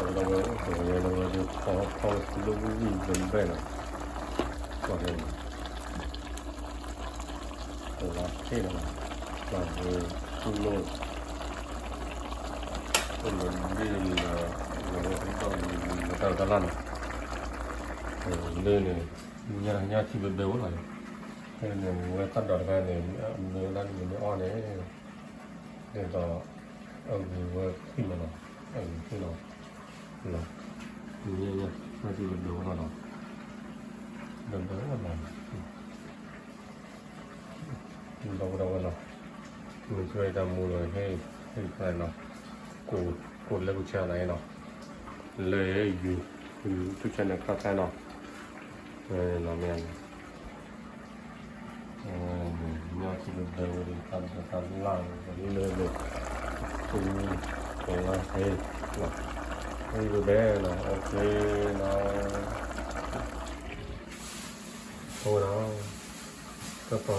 เราดูพอลูกวิ่งเป็นไปนะก็เห็นตัวที่เราเราตู้โลดตัวมันวิ่งเราต้องตลาดเรื่องนี้ญาติที่เป็นเบลอะไรเนี่ยว่าตัดดอกกันเนี่ยเนื้อด้านนี้อ่อนเนี่ยเนี่ยต่อว่าขึ้นมาหน่อยขึ้นหน่อยเนาะเนี่ยญาติที่เป็นเบลมาหน่อยเดินไปก็มาเราเนาะมันช่วยทำมูลให้ใครเนาะกูแล้วกูเชื่ออะไรเนาะเลยอยู่ทุกชนิดเข้าใจเนาะเราเมียนเนี่ยที่เป็นเดินทำล่างแบบนี้เลยคุณของเราให้เนาะให้ดูแลเนาะโอเคเนาะโอ้เนาะก็พอ